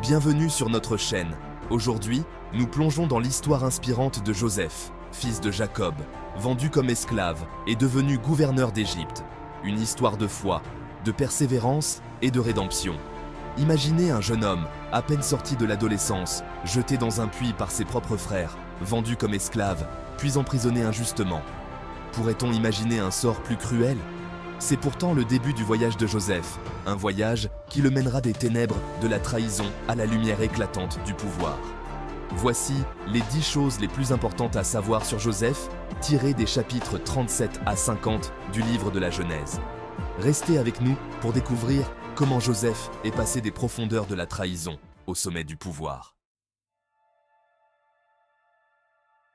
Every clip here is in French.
Bienvenue sur notre chaîne. Aujourd'hui, nous plongeons dans l'histoire inspirante de Joseph, fils de Jacob, vendu comme esclave et devenu gouverneur d'Égypte. Une histoire de foi, de persévérance et de rédemption. Imaginez un jeune homme, à peine sorti de l'adolescence, jeté dans un puits par ses propres frères, vendu comme esclave, puis emprisonné injustement. Pourrait-on imaginer un sort plus cruel ? C'est pourtant le début du voyage de Joseph, un voyage qui le mènera des ténèbres de la trahison à la lumière éclatante du pouvoir. Voici les 10 choses les plus importantes à savoir sur Joseph, tirées des chapitres 37 à 50 du livre de la Genèse. Restez avec nous pour découvrir comment Joseph est passé des profondeurs de la trahison au sommet du pouvoir.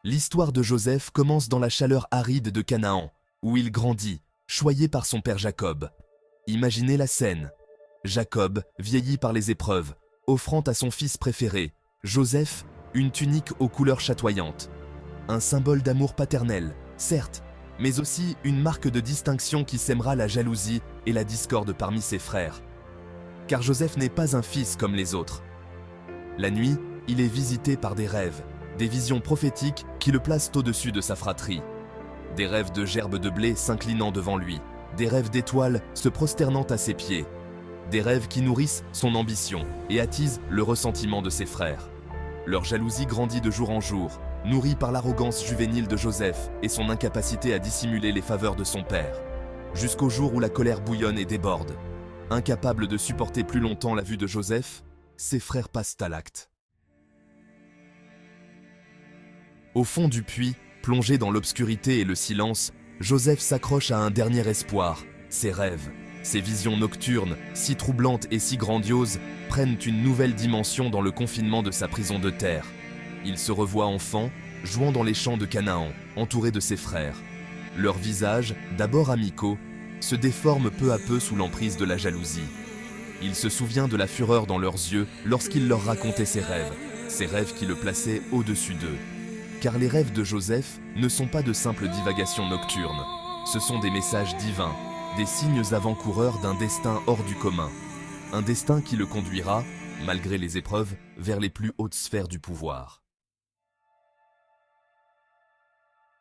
L'histoire de Joseph commence dans la chaleur aride de Canaan, où il grandit, choyé par son père Jacob. Imaginez la scène. Jacob, vieilli par les épreuves, offrant à son fils préféré, Joseph, une tunique aux couleurs chatoyantes. Un symbole d'amour paternel, certes, mais aussi une marque de distinction qui sèmera la jalousie et la discorde parmi ses frères. Car Joseph n'est pas un fils comme les autres. La nuit, il est visité par des rêves, des visions prophétiques qui le placent au-dessus de sa fratrie. Des rêves de gerbes de blé s'inclinant devant lui, des rêves d'étoiles se prosternant à ses pieds, des rêves qui nourrissent son ambition et attisent le ressentiment de ses frères. Leur jalousie grandit de jour en jour, nourrie par l'arrogance juvénile de Joseph et son incapacité à dissimuler les faveurs de son père, jusqu'au jour où la colère bouillonne et déborde. Incapables de supporter plus longtemps la vue de Joseph, ses frères passent à l'acte. Au fond du puits, plongé dans l'obscurité et le silence, Joseph s'accroche à un dernier espoir, ses rêves. Ses visions nocturnes, si troublantes et si grandioses, prennent une nouvelle dimension dans le confinement de sa prison de terre. Il se revoit enfant, jouant dans les champs de Canaan, entouré de ses frères. Leurs visages, d'abord amicaux, se déforment peu à peu sous l'emprise de la jalousie. Il se souvient de la fureur dans leurs yeux lorsqu'il leur racontait ses rêves qui le plaçaient au-dessus d'eux. Car les rêves de Joseph ne sont pas de simples divagations nocturnes. Ce sont des messages divins, des signes avant-coureurs d'un destin hors du commun. Un destin qui le conduira, malgré les épreuves, vers les plus hautes sphères du pouvoir.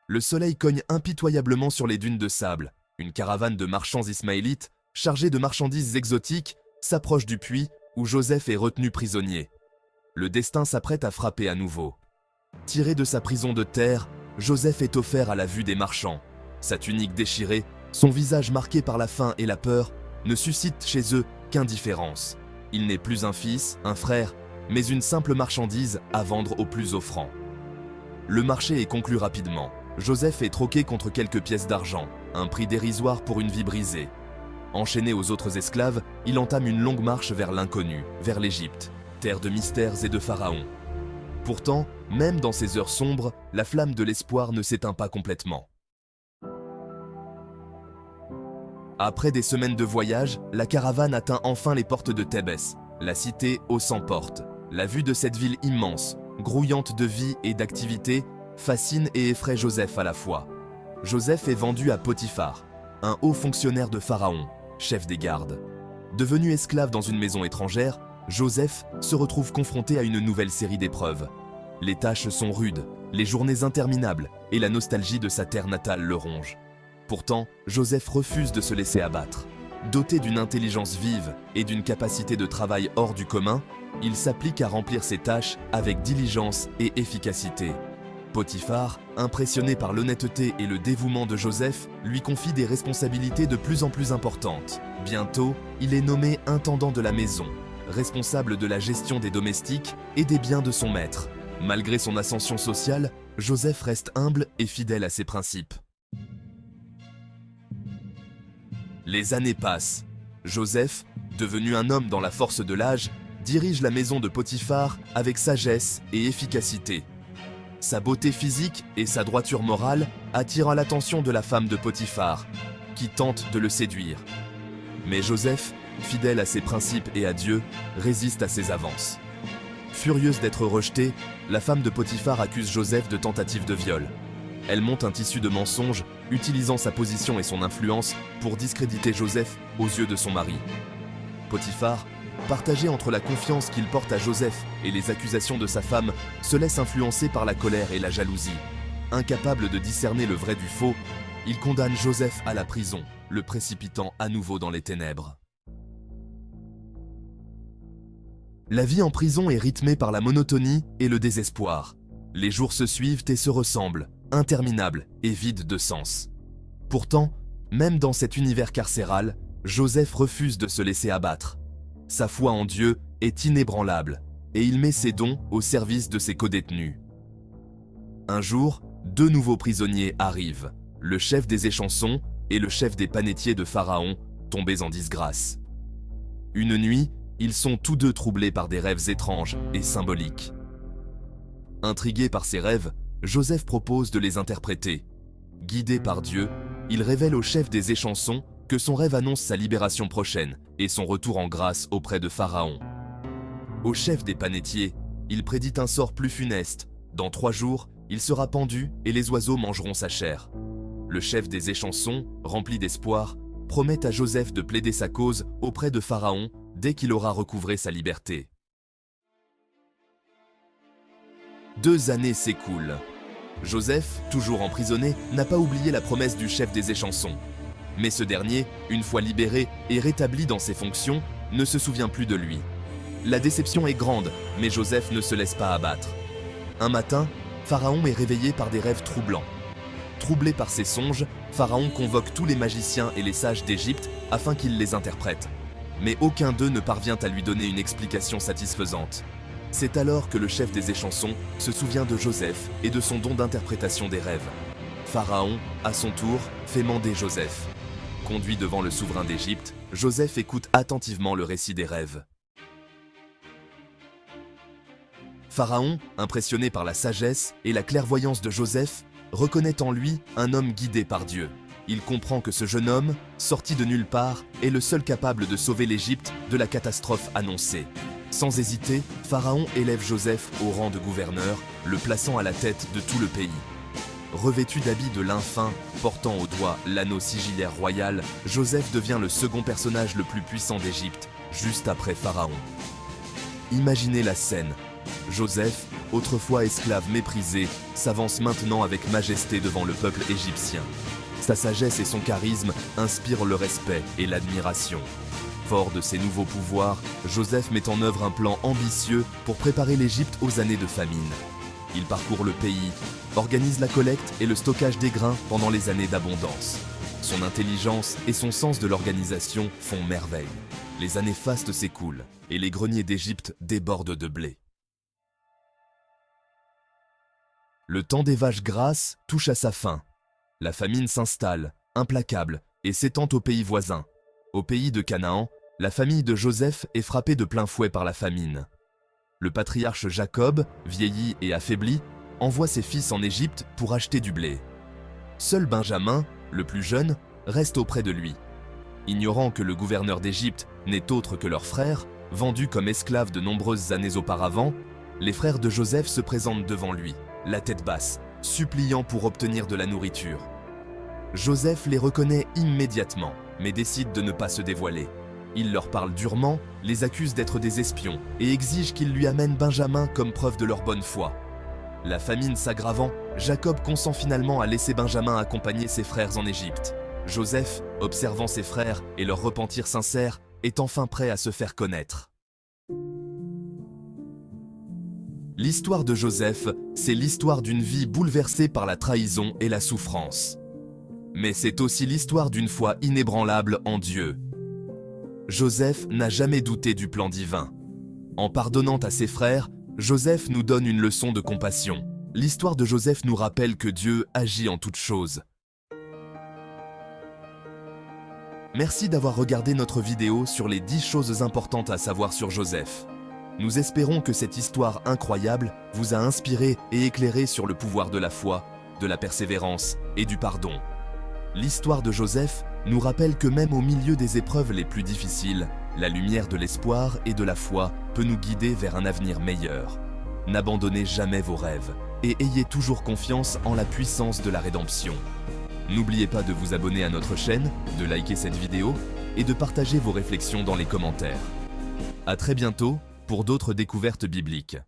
Le soleil cogne impitoyablement sur les dunes de sable. Une caravane de marchands ismaélites, chargée de marchandises exotiques, s'approche du puits où Joseph est retenu prisonnier. Le destin s'apprête à frapper à nouveau. Tiré de sa prison de terre, Joseph est offert à la vue des marchands. Sa tunique déchirée, son visage marqué par la faim et la peur, ne suscite chez eux qu'indifférence. Il n'est plus un fils, un frère, mais une simple marchandise à vendre au plus offrant. Le marché est conclu rapidement. Joseph est troqué contre quelques pièces d'argent, un prix dérisoire pour une vie brisée. Enchaîné aux autres esclaves, il entame une longue marche vers l'inconnu, vers l'Égypte, terre de mystères et de pharaons. Pourtant, même dans ces heures sombres, la flamme de l'espoir ne s'éteint pas complètement. Après des semaines de voyage, la caravane atteint enfin les portes de Thébès, la cité aux 100 portes. La vue de cette ville immense, grouillante de vie et d'activité, fascine et effraie Joseph à la fois. Joseph est vendu à Potiphar, un haut fonctionnaire de Pharaon, chef des gardes. Devenu esclave dans une maison étrangère, Joseph se retrouve confronté à une nouvelle série d'épreuves. Les tâches sont rudes, les journées interminables et la nostalgie de sa terre natale le ronge. Pourtant, Joseph refuse de se laisser abattre. Doté d'une intelligence vive et d'une capacité de travail hors du commun, il s'applique à remplir ses tâches avec diligence et efficacité. Potiphar, impressionné par l'honnêteté et le dévouement de Joseph, lui confie des responsabilités de plus en plus importantes. Bientôt, il est nommé intendant de la maison, responsable de la gestion des domestiques et des biens de son maître. Malgré son ascension sociale, Joseph reste humble et fidèle à ses principes. Les années passent. Joseph, devenu un homme dans la force de l'âge, dirige la maison de Potiphar avec sagesse et efficacité. Sa beauté physique et sa droiture morale attirent l'attention de la femme de Potiphar, qui tente de le séduire. Mais Joseph, fidèle à ses principes et à Dieu, résiste à ses avances. Furieuse d'être rejetée, la femme de Potiphar accuse Joseph de tentative de viol. Elle monte un tissu de mensonges, utilisant sa position et son influence pour discréditer Joseph aux yeux de son mari. Potiphar, partagé entre la confiance qu'il porte à Joseph et les accusations de sa femme, se laisse influencer par la colère et la jalousie. Incapable de discerner le vrai du faux, il condamne Joseph à la prison, le précipitant à nouveau dans les ténèbres. La vie en prison est rythmée par la monotonie et le désespoir. Les jours se suivent et se ressemblent, interminables et vides de sens. Pourtant, même dans cet univers carcéral, Joseph refuse de se laisser abattre. Sa foi en Dieu est inébranlable et il met ses dons au service de ses codétenus. Un jour, deux nouveaux prisonniers arrivent, le chef des échansons et le chef des panetiers de Pharaon, tombés en disgrâce. Une nuit, ils sont tous deux troublés par des rêves étranges et symboliques. Intrigué par ces rêves, Joseph propose de les interpréter. Guidé par Dieu, il révèle au chef des échansons que son rêve annonce sa libération prochaine et son retour en grâce auprès de Pharaon. Au chef des panetiers, il prédit un sort plus funeste. Dans 3 jours, il sera pendu et les oiseaux mangeront sa chair. Le chef des échansons, rempli d'espoir, promet à Joseph de plaider sa cause auprès de Pharaon dès qu'il aura recouvré sa liberté. 2 années s'écoulent. Joseph, toujours emprisonné, n'a pas oublié la promesse du chef des échansons. Mais ce dernier, une fois libéré et rétabli dans ses fonctions, ne se souvient plus de lui. La déception est grande, mais Joseph ne se laisse pas abattre. Un matin, Pharaon est réveillé par des rêves troublants. Troublé par ses songes, Pharaon convoque tous les magiciens et les sages d'Égypte afin qu'ils les interprètent. Mais aucun d'eux ne parvient à lui donner une explication satisfaisante. C'est alors que le chef des échansons se souvient de Joseph et de son don d'interprétation des rêves. Pharaon, à son tour, fait mander Joseph. Conduit devant le souverain d'Égypte, Joseph écoute attentivement le récit des rêves. Pharaon, impressionné par la sagesse et la clairvoyance de Joseph, reconnaît en lui un homme guidé par Dieu. Il comprend que ce jeune homme, sorti de nulle part, est le seul capable de sauver l'Égypte de la catastrophe annoncée. Sans hésiter, Pharaon élève Joseph au rang de gouverneur, le plaçant à la tête de tout le pays. Revêtu d'habits de lin fin, portant au doigt l'anneau sigillaire royal, Joseph devient le second personnage le plus puissant d'Égypte, juste après Pharaon. Imaginez la scène. Joseph, autrefois esclave méprisé, s'avance maintenant avec majesté devant le peuple égyptien. Sa sagesse et son charisme inspirent le respect et l'admiration. Fort de ses nouveaux pouvoirs, Joseph met en œuvre un plan ambitieux pour préparer l'Égypte aux années de famine. Il parcourt le pays, organise la collecte et le stockage des grains pendant les années d'abondance. Son intelligence et son sens de l'organisation font merveille. Les années fastes s'écoulent et les greniers d'Égypte débordent de blé. Le temps des vaches grasses touche à sa fin. La famine s'installe, implacable, et s'étend aux pays voisins. Au pays de Canaan, la famille de Joseph est frappée de plein fouet par la famine. Le patriarche Jacob, vieilli et affaibli, envoie ses fils en Égypte pour acheter du blé. Seul Benjamin, le plus jeune, reste auprès de lui. Ignorant que le gouverneur d'Égypte n'est autre que leur frère, vendu comme esclave de nombreuses années auparavant, les frères de Joseph se présentent devant lui, la tête basse, suppliant pour obtenir de la nourriture. Joseph les reconnaît immédiatement, mais décide de ne pas se dévoiler. Il leur parle durement, les accuse d'être des espions et exige qu'ils lui amènent Benjamin comme preuve de leur bonne foi. La famine s'aggravant, Jacob consent finalement à laisser Benjamin accompagner ses frères en Égypte. Joseph, observant ses frères et leur repentir sincère, est enfin prêt à se faire connaître. L'histoire de Joseph, c'est l'histoire d'une vie bouleversée par la trahison et la souffrance. Mais c'est aussi l'histoire d'une foi inébranlable en Dieu. Joseph n'a jamais douté du plan divin. En pardonnant à ses frères, Joseph nous donne une leçon de compassion. L'histoire de Joseph nous rappelle que Dieu agit en toutes choses. Merci d'avoir regardé notre vidéo sur les 10 choses importantes à savoir sur Joseph. Nous espérons que cette histoire incroyable vous a inspiré et éclairé sur le pouvoir de la foi, de la persévérance et du pardon. L'histoire de Joseph nous rappelle que même au milieu des épreuves les plus difficiles, la lumière de l'espoir et de la foi peut nous guider vers un avenir meilleur. N'abandonnez jamais vos rêves et ayez toujours confiance en la puissance de la rédemption. N'oubliez pas de vous abonner à notre chaîne, de liker cette vidéo et de partager vos réflexions dans les commentaires. À très bientôt pour d'autres découvertes bibliques.